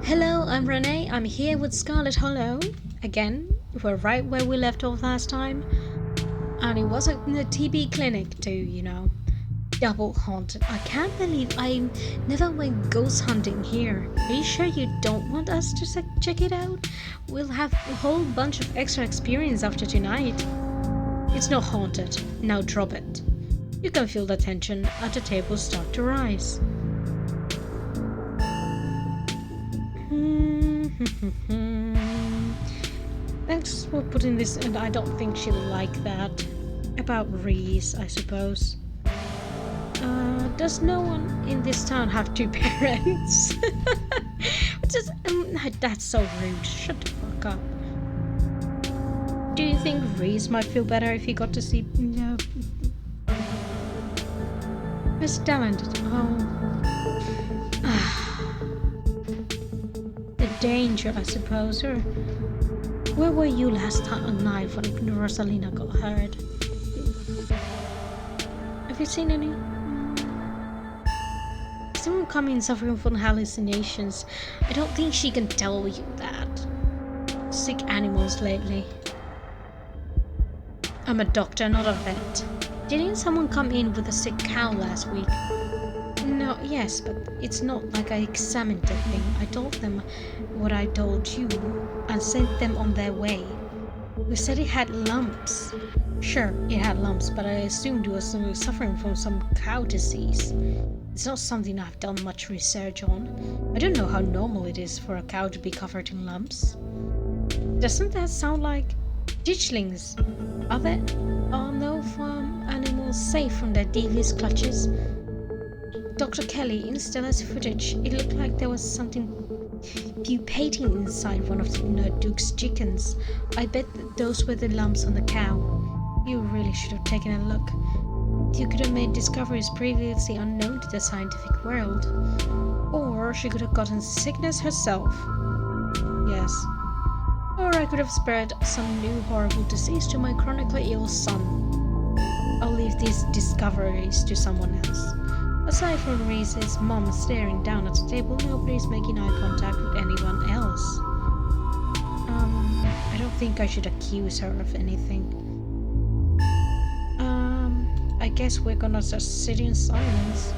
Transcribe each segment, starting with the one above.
Hello, I'm Renee. I'm here with Scarlet Hollow. Again, we're right where we left off last time. And it wasn't in the TB clinic too. Double haunted. I can't believe I never went ghost hunting here. Are you sure you don't want us to check it out? We'll have a whole bunch of extra experience after tonight. It's not haunted. Now drop it. You can feel the tension at the table start to rise. Thanks for putting this, and I don't think she'll like that. About Reese, I suppose. Does no one in this town have two parents? That's so rude. Shut the fuck up. Do you think Reese might feel better if he got to see... Miss Talented. The danger, I suppose, or... Where were you last night when Rosalina got hurt? Have you seen any? Someone coming suffering from hallucinations. I don't think she can tell you that. Sick animals lately. I'm a doctor, not a vet. Didn't someone come in with a sick cow last week? No, yes, but it's not like I examined the thing. I told them what I told you and sent them on their way. We said it had lumps. Sure, it had lumps, but I assumed it was suffering from some cow disease. It's not something I've done much research on. I don't know how normal it is for a cow to be covered in lumps. Doesn't that sound like ditchlings? Are no farm animals safe from their devious clutches? Dr. Kelly, in Stella's footage, it looked like there was something pupating inside one of the Duke's chickens. I bet those were the lumps on the cow. You really should have taken a look. You could have made discoveries previously unknown to the scientific world. Or she could have gotten sickness herself. Yes. Or I could have spread some new horrible disease to my chronically ill son. I'll leave these discoveries to someone else. Aside from Reese's mom staring down at the table, nobody's making eye contact with anyone else. I don't think I should accuse her of anything. I guess we're gonna just sit in silence.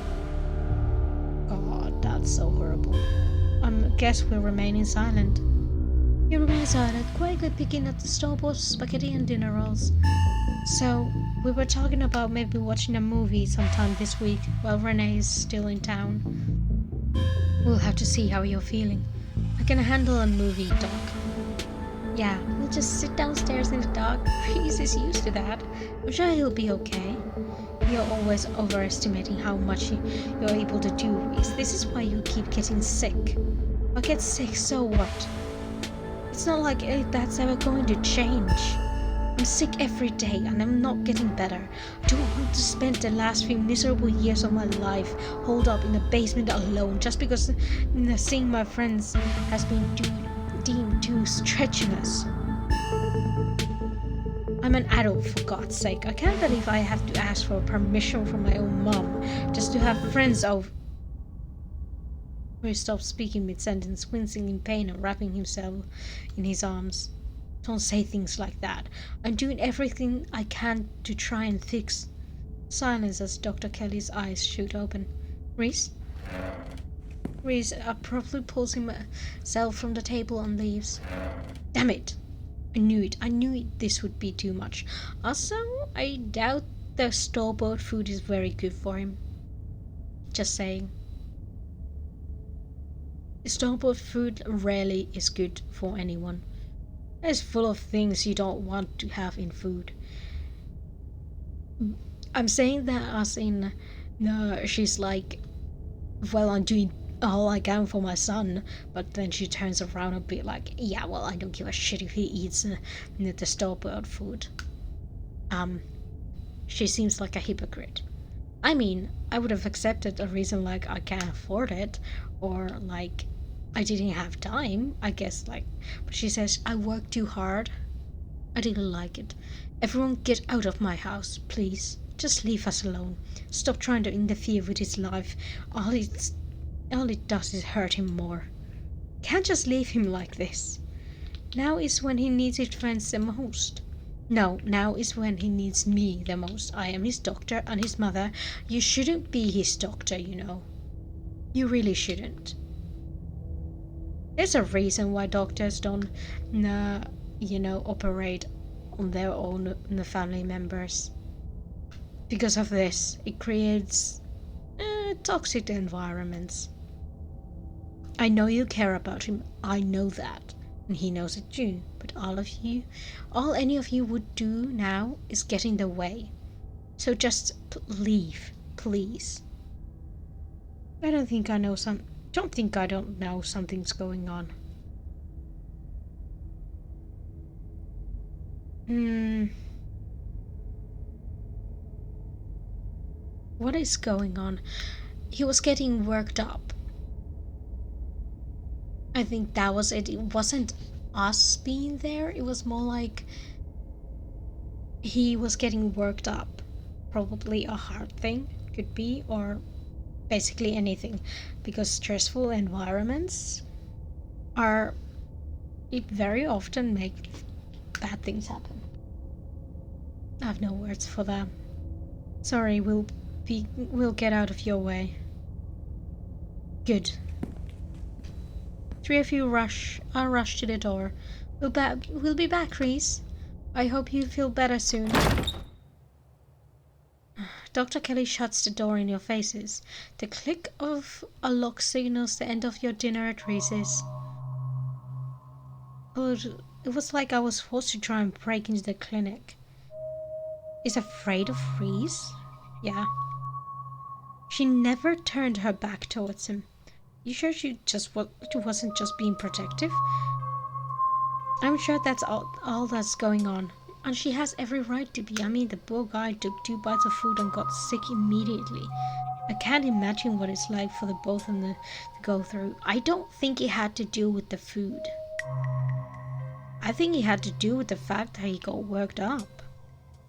God, that's so horrible. Guess we'll remain in silent. You remain silent, quietly picking at the store-bought spaghetti and dinner rolls. So, we were talking about maybe watching a movie sometime this week while Renee is still in town. We'll have to see how you're feeling. I can handle a movie, Doc. Yeah, we'll just sit downstairs in the dark. Reese is used to that. I'm sure he'll be okay. You're always overestimating how much you're able to do, Reese. This is why you keep getting sick. I'll get sick, so what? It's not like that's ever going to change. I'm sick every day and I'm not getting better. I don't want to spend the last few miserable years of my life holed up in the basement alone just because seeing my friends has been deemed too strenuous. I'm an adult, for God's sake. I can't believe I have to ask for permission from my own mom just to have friends over. He stopped speaking mid-sentence, wincing in pain and wrapping himself in his arms. Don't say things like that. I'm doing everything I can to try and fix. Silence as Dr. Kelly's eyes shoot open. Reese? Reese abruptly pulls himself from the table and leaves. Damn it! I knew this would be too much. Also, I doubt the store-bought food is very good for him. Just saying. Store-bought food rarely is good for anyone. It's full of things you don't want to have in food. I'm saying that as in, no, she's like, well, I'm doing all I can for my son, but then she turns around a bit like, yeah, well, I don't give a shit if he eats the store-bought food. She seems like a hypocrite. I mean, I would have accepted a reason like I can't afford it, or like I didn't have time, I guess, like, but she says I work too hard. I didn't like it. Everyone get out of my house, please. Just leave us alone. Stop trying to interfere with his life. All it does is hurt him more. Can't just leave him like this. Now is when he needs his friends the most. No, now is when he needs me the most. I am his doctor and his mother. You shouldn't be his doctor, you know. You really shouldn't. There's a reason why doctors don't, operate on their own family members. Because of this, it creates toxic environments. I know you care about him. I know that. And he knows it too. But all any of you would do now is get in the way. So just leave, please. Don't think I don't know something's going on. What is going on? He was getting worked up. I think that was it. It wasn't us being there. It was more like he was getting worked up. Probably a heart thing, could be, or basically anything. Because stressful environments it very often make bad things happen. I have no words for that. Sorry, we'll get out of your way. Good. Three of you rush to the door. We'll be back, Reese. I hope you feel better soon. Dr. Kelly shuts the door in your faces. The click of a lock signals the end of your dinner at Reese's. It was like I was forced to try and break into the clinic. Is afraid of Reese? Yeah. She never turned her back towards him. You sure she wasn't just being protective? I'm sure that's all that's going on. And she has every right to be. I mean, the poor guy took 2 bites of food and got sick immediately. I can't imagine what it's like for the both of them to go through. I don't think it had to do with the food. I think it had to do with the fact that he got worked up.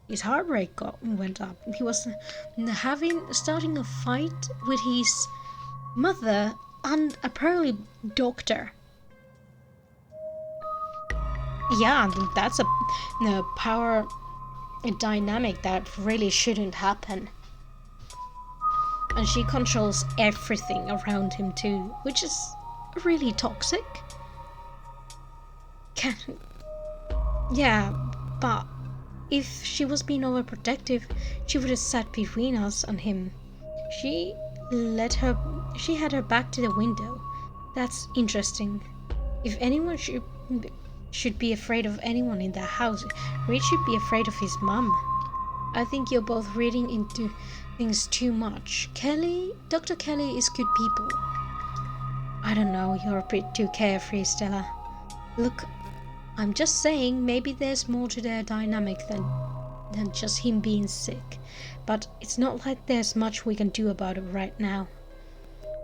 His heart rate went up. He was starting a fight with his mother and apparently doctor. Yeah, that's a power dynamic that really shouldn't happen. And she controls everything around him too, which is really toxic. Yeah, but if she was being overprotective, she would have sat between us and him. She had her back to the window. That's interesting. If anyone should be afraid of anyone in the house, Reed should be afraid of his mum. I think you're both reading into things too much. Dr. Kelly is good people. I don't know, you're a bit too carefree, Stella. Look, I'm just saying maybe there's more to their dynamic than just him being sick. But it's not like there's much we can do about it right now.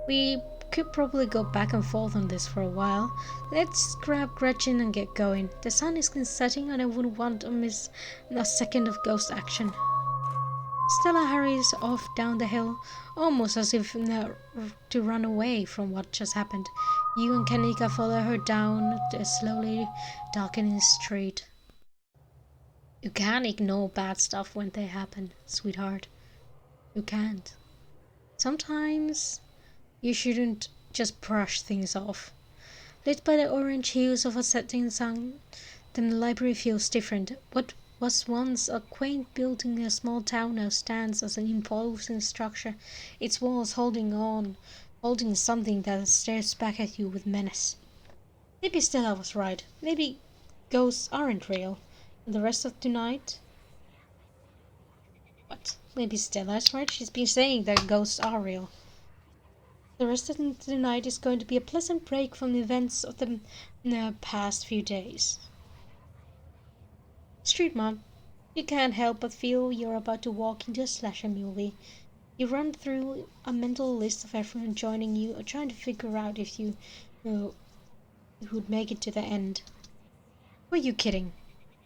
We could probably go back and forth on this for a while. Let's grab Gretchen and get going. The sun is setting and I wouldn't want to miss a second of ghost action. Stella hurries off down the hill, almost as if to run away from what just happened. You and Kanika follow her down the slowly darkening street. You can't ignore bad stuff when they happen, sweetheart. You can't. Sometimes you shouldn't just brush things off. Lit by the orange hues of a setting sun, the library feels different. What was once a quaint building in a small town now stands as an imposing structure, its walls holding something that stares back at you with menace. Maybe Stella was right. Maybe ghosts aren't real. And the rest of the night... What? Maybe Stella's right? She's been saying that ghosts are real. The rest of the night is going to be a pleasant break from the events of the past few days. Street Mom, you can't help but feel you're about to walk into a slasher movie. You run through a mental list of everyone joining you or trying to figure out if you would make it to the end. Who are you kidding?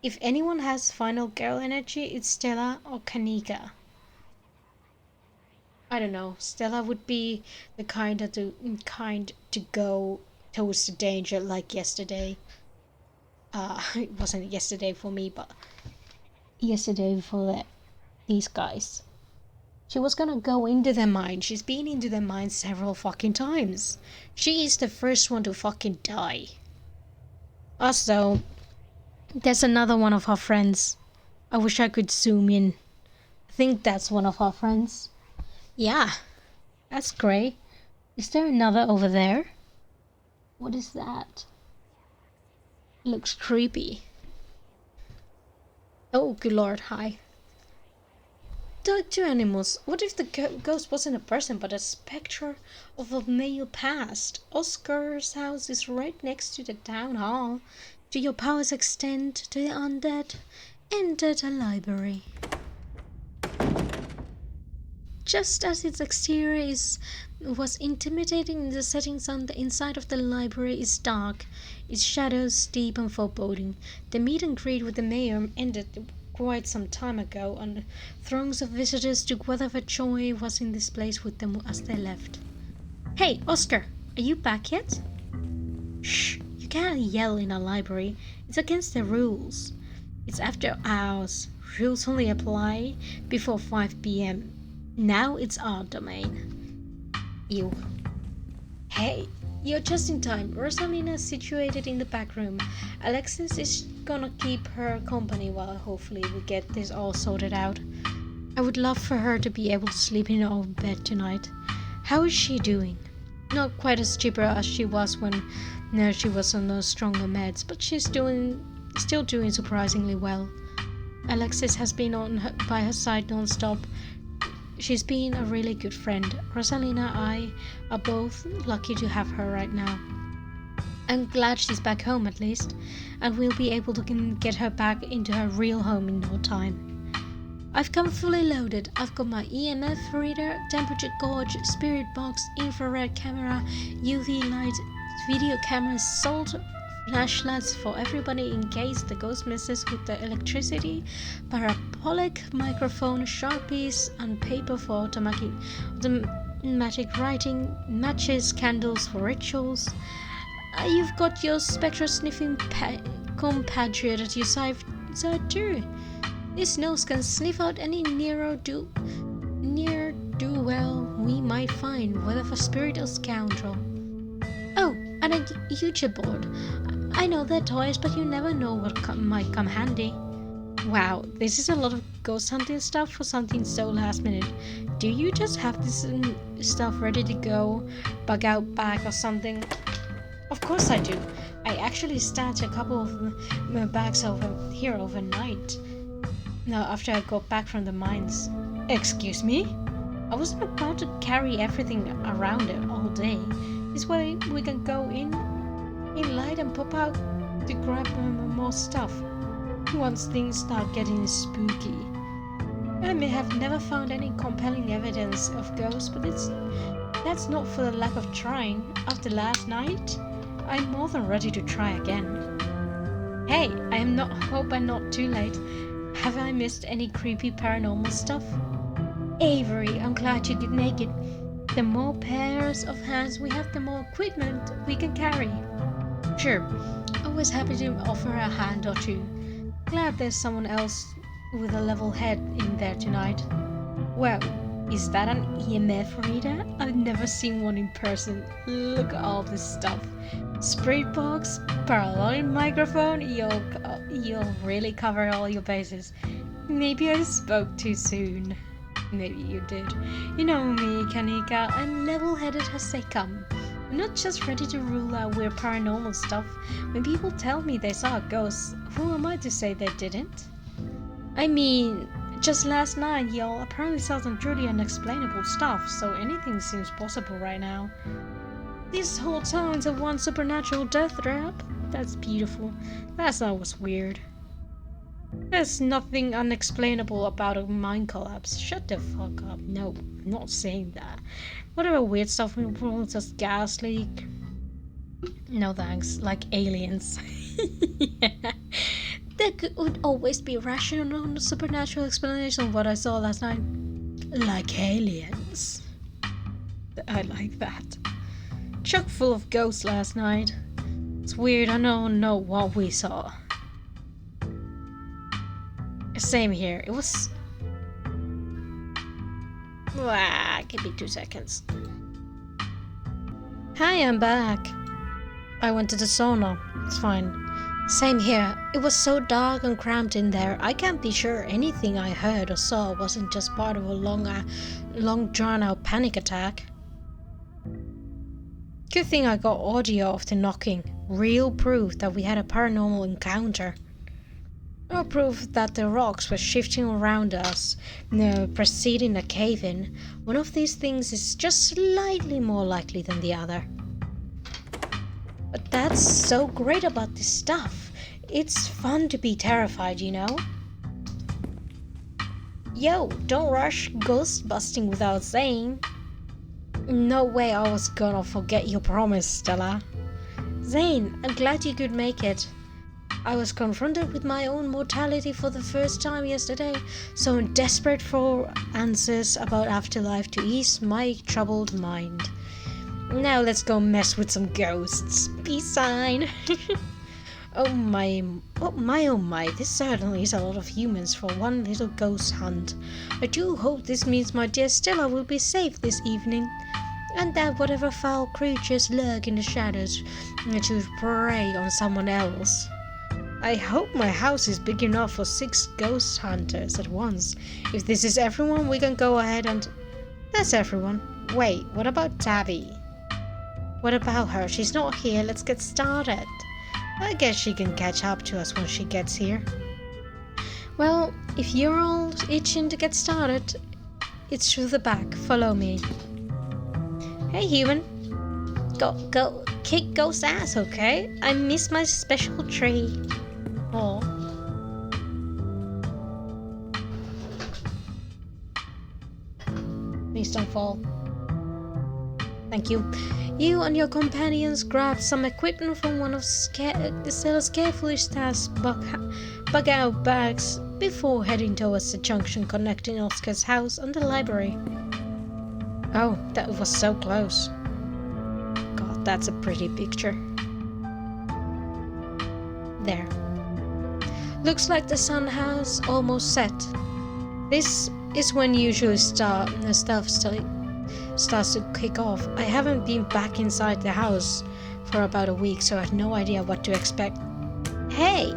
If anyone has final girl energy, it's Stella or Kanika. I don't know. Stella would be the kind to go towards the danger like yesterday. It wasn't yesterday for me, but yesterday for these guys. She was gonna go into their mind. She's been into their mind several fucking times. She is the first one to fucking die. Also, there's another one of her friends. I wish I could zoom in. I think that's one of her friends. Yeah, that's great. Is there another over there? What is that? Looks creepy. Oh, good lord, hi. Talk to animals. What if the ghost wasn't a person but a spectre of a male past? Oscar's house is right next to the town hall. Do your powers extend to the undead? Enter the library. Just as its exterior was intimidating, the settings on the inside of the library is dark, its shadows deep and foreboding. The meet and greet with the mayor ended quite some time ago, and throngs of visitors took whatever joy was in this place with them as they left. Hey, Oscar, are you back yet? Shh, you can't yell in a library. It's against the rules. It's after hours. Rules only apply before 5 p.m. Now it's our domain. Ew. Hey, you're just in time. Rosalina's situated in the back room. Alexis is gonna keep her company while hopefully we get this all sorted out. I would love for her to be able to sleep in our bed tonight. How is she doing? Not quite as chipper as she was when she was on those stronger meds, but she's still doing surprisingly well. Alexis has been by her side non-stop. She's been a really good friend. Rosalina and I are both lucky to have her right now. I'm glad she's back home at least, and we'll be able to get her back into her real home in no time. I've come fully loaded. I've got my EMF reader, temperature gauge, spirit box, infrared camera, UV light, video cameras, salt, flashlights for everybody in case the ghost messes with the electricity, parabolic microphone, sharpies and paper for automatic writing, matches, candles for rituals. You've got your spectral sniffing compatriot at your side too. This nose can sniff out any near-do-well we might find, whether for spirit or scoundrel. Oh, and a Ouija board. I know they're toys, but you never know what might come handy. Wow, this is a lot of ghost hunting stuff for something so last minute. Do you just have this stuff ready to go, bug out bag or something? Of course I do. I actually stashed a couple of bags over here overnight. Now, after I got back from the mines. Excuse me? I wasn't about to carry everything around it all day. This way we can go in light and pop out to grab more stuff once things start getting spooky. I may have never found any compelling evidence of ghosts, but that's not for the lack of trying. After last night, I'm more than ready to try again. Hey, hope I'm not too late. Have I missed any creepy paranormal stuff? Avery, I'm glad you could make it. The more pairs of hands we have, the more equipment we can carry. Sure, always happy to offer a hand or two. Glad there's someone else with a level head in there tonight. Well, is that an EMF reader? I've never seen one in person. Look at all this stuff. Spirit box, parallel microphone, you'll really cover all your bases. Maybe I spoke too soon. Maybe you did. You know me, Kanika, I'm level-headed as they come. I'm not just ready to rule out weird paranormal stuff. When people tell me they saw a ghost, who am I to say they didn't? I mean, just last night, y'all apparently saw some truly unexplainable stuff, so anything seems possible right now. This whole town's a one supernatural death trap? That's beautiful. That's not what's weird. There's nothing unexplainable about a mine collapse. Shut the fuck up. No, I'm not saying that. Whatever weird stuff involves just gas leak. No thanks. Like aliens. Yeah. There would always be rational and supernatural explanation of what I saw last night. Like aliens. I like that. chock full of ghosts last night. It's weird, I don't know what we saw. Same here. It was... give me 2 seconds. Hi, I'm back. I went to the sauna. It's fine. Same here. It was so dark and cramped in there. I can't be sure anything I heard or saw wasn't just part of a long drawn-out panic attack. Good thing I got audio of the knocking. Real proof that we had a paranormal encounter. No proof that the rocks were shifting around us, preceding a cave-in. One of these things is just slightly more likely than the other. But that's so great about this stuff. It's fun to be terrified, you know? Yo, don't rush ghost busting without saying. No way I was gonna forget your promise, Stella. Zane, I'm glad you could make it. I was confronted with my own mortality for the first time yesterday, so I'm desperate for answers about afterlife to ease my troubled mind. Now let's go mess with some ghosts. Peace sign. Oh my, this certainly is a lot of humans for one little ghost hunt. I do hope this means my dear Stella will be safe this evening, and that whatever foul creatures lurk in the shadows to prey on someone else. I hope my house is big enough for 6 ghost hunters at once. If this is everyone, we can go ahead and... That's everyone. Wait, what about Tabby? What about her? She's not here. Let's get started. I guess she can catch up to us when she gets here. Well, if you're all itching to get started, it's through the back. Follow me. Hey, human. Go, kick ghost ass, okay? I miss my special tree. Oh. Please don't fall. Thank you. You and your companions grabbed some equipment from one of Stella's carefully stashed bug-out bags before heading towards the junction connecting Oscar's house and the library. Oh, that was so close. God, that's a pretty picture. There. Looks like the sun has almost set. This is when usually stuff starts to kick off. I haven't been back inside the house for about a week, so I have no idea what to expect. Hey!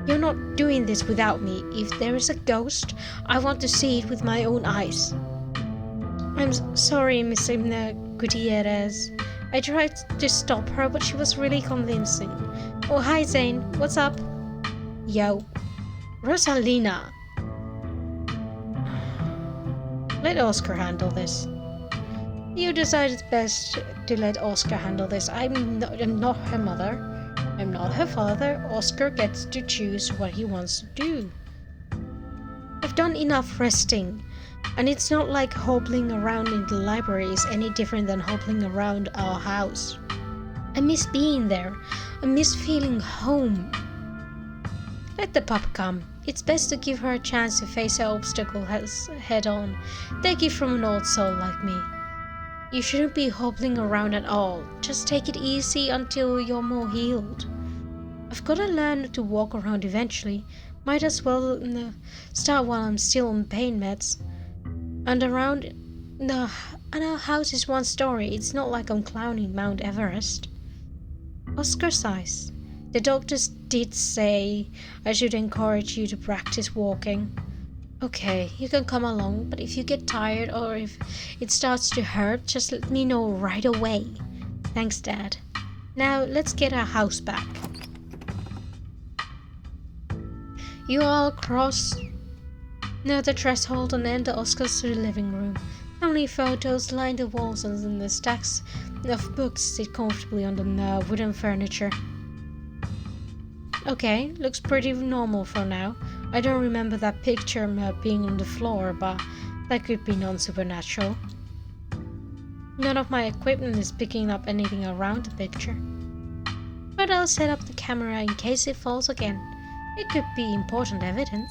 You're not doing this without me. If there is a ghost, I want to see it with my own eyes. I'm sorry, Miss Gutierrez. I tried to stop her, but she was really convincing. Oh, hi Zane. What's up? Yo. Rosalina. Let Oscar handle this. You decided best to let Oscar handle this. I'm not her mother. I'm not her father. Oscar gets to choose what he wants to do. I've done enough resting, and it's not like hobbling around in the library is any different than hobbling around our house. I miss being there. I miss feeling home. Let the pup come. It's best to give her a chance to face her obstacle head on. Take it from an old soul like me. You shouldn't be hobbling around at all. Just take it easy until you're more healed. I've got to learn to walk around eventually. Might as well start while I'm still on pain meds. And our house is 1 story. It's not like I'm climbing Mount Everest. Oscar sighs. The doctors did say I should encourage you to practice walking. Okay, you can come along, but if you get tired or if it starts to hurt, just let me know right away. Thanks, Dad. Now, let's get our house back. You all cross the threshold and enter Oscar's living room. Family photos line the walls and the stacks of books sit comfortably on the wooden furniture. Okay, looks pretty normal for now. I don't remember that picture being on the floor, but that could be non-supernatural. None of my equipment is picking up anything around the picture. But I'll set up the camera in case it falls again. It could be important evidence.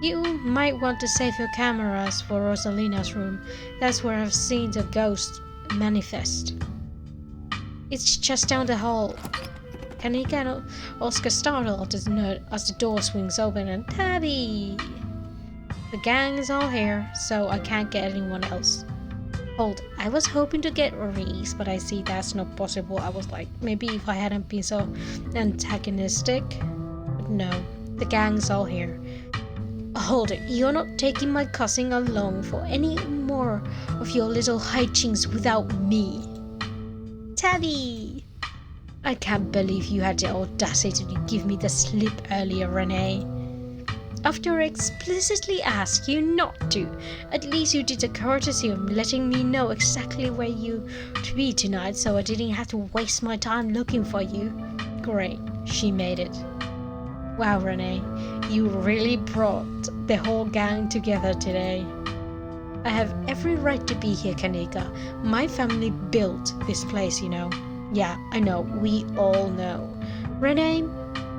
You might want to save your cameras for Rosalina's room. That's where I've seen the ghost manifest. It's just down the hall. Kanika and Oscar startle as the door swings open and Tabby! The gang is all here, so I can't get anyone else. Hold, I was hoping to get Reese, but I see that's not possible. I was like, maybe if I hadn't been so antagonistic. But no, the gang's all here. Hold it, you're not taking my cousin along for any more of your little hijinks without me. Tabby! I can't believe you had the audacity to give me the slip earlier, Renee. After I explicitly asked you not to, at least you did the courtesy of letting me know exactly where you to be tonight so I didn't have to waste my time looking for you. Great, she made it. Wow, Renee, you really brought the whole gang together today. I have every right to be here, Kanika. My family built this place, you know. Yeah, I know, we all know. Renee,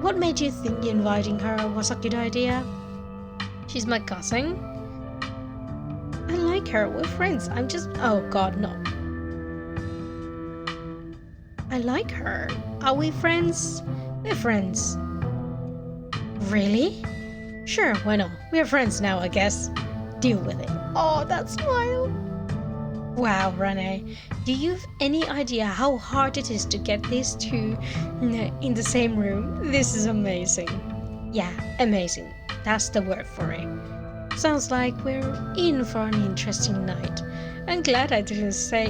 what made you think inviting her was a good idea? She's my cousin. I like her, we're friends. Oh god, no. I like her. Are we friends? We're friends. Really? Sure, why not? We're friends now, I guess. Deal with it. Oh, that smile. Wow, Renee. Do you have any idea how hard it is to get these two in the same room? This is amazing. Yeah, amazing. That's the word for it. Sounds like we're in for an interesting night. I'm glad I didn't stay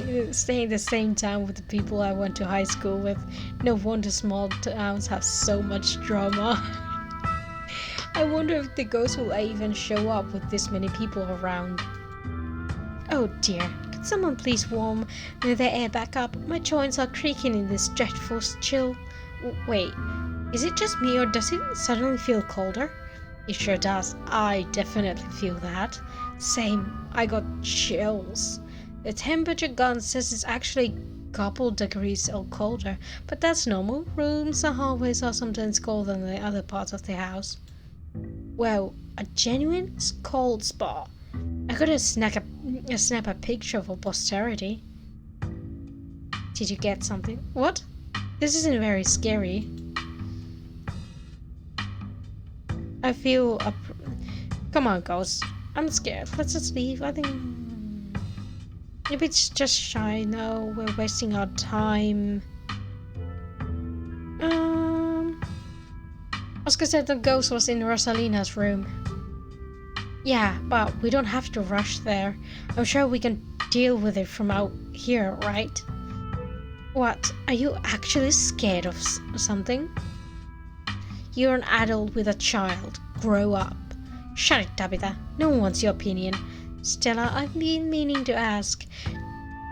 in the same town with the people I went to high school with. No wonder small towns have so much drama. I wonder if the ghost will even show up with this many people around. Oh dear, could someone please warm the air back up? My joints are creaking in this dreadful chill. Wait, is it just me or does it suddenly feel colder? It sure does. I definitely feel that. Same, I got chills. The temperature gun says it's actually a couple degrees or colder, but that's normal. Rooms and hallways are sometimes colder than the other parts of the house. Well, a genuine cold spot. I gotta snap a picture for posterity. Did you get something? What? This isn't very scary. I feel come on, ghost. I'm scared. Let's just leave. I think maybe it's just shy. No, we're wasting our time. Oscar said the ghost was in Rosalina's room. Yeah, but we don't have to rush there. I'm sure we can deal with it from out here, right? What? Are you actually scared of something? You're an adult with a child. Grow up. Shut it, Tabitha. No one wants your opinion. Stella, I've been meaning to ask.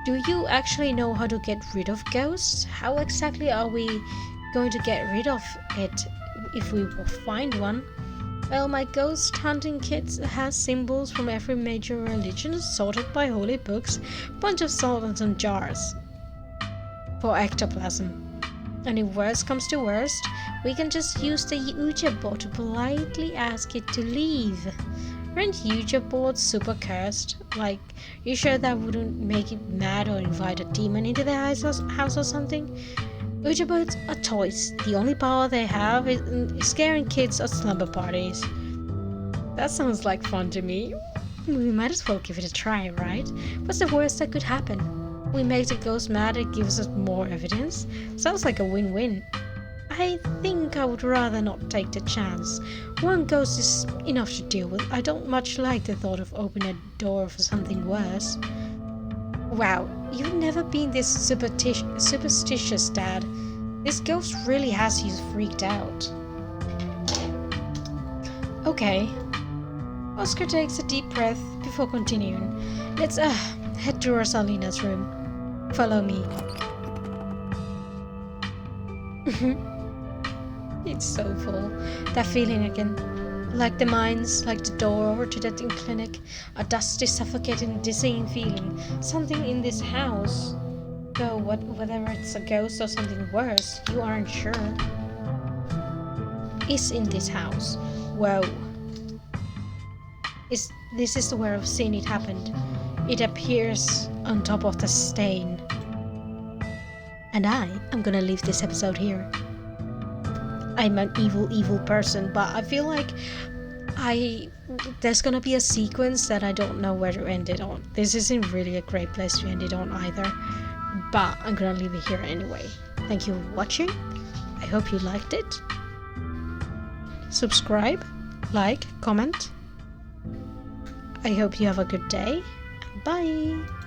Do you actually know how to get rid of ghosts? How exactly are we going to get rid of it if we will find one? Well, my ghost hunting kit has symbols from every major religion sorted by holy books, bunch of salt and some jars for ectoplasm. And if worst comes to worst, we can just use the Ouija board to politely ask it to leave. Aren't Ouija boards super cursed? Like, you sure that wouldn't make it mad or invite a demon into the house or something? Ouija boards are toys. The only power they have is scaring kids at slumber parties. That sounds like fun to me. We might as well give it a try, right? What's the worst that could happen? We make the ghost mad, it gives us more evidence. Sounds like a win-win. I think I would rather not take the chance. One ghost is enough to deal with. I don't much like the thought of opening a door for something worse. Wow, you've never been this superstitious, Dad. This ghost really has you freaked out. Okay. Oscar takes a deep breath before continuing. Let's head to Rosalina's room. Follow me. It's so full. That feeling again. Like the mines, like the door over to that clinic. A dusty, suffocating, dizzying feeling. Something in this house. Though whether it's a ghost or something worse, you aren't sure. Is in this house. Whoa. This is where I've seen it happened. It appears on top of the stain. And I am gonna leave this episode here. I'm an evil person, but I feel like there's gonna be a sequence that I don't know where to end it on. This isn't really a great place to end it on either, but I'm gonna leave it here anyway. Thank you for watching. I hope you liked it. Subscribe, like, comment. I hope you have a good day. Bye!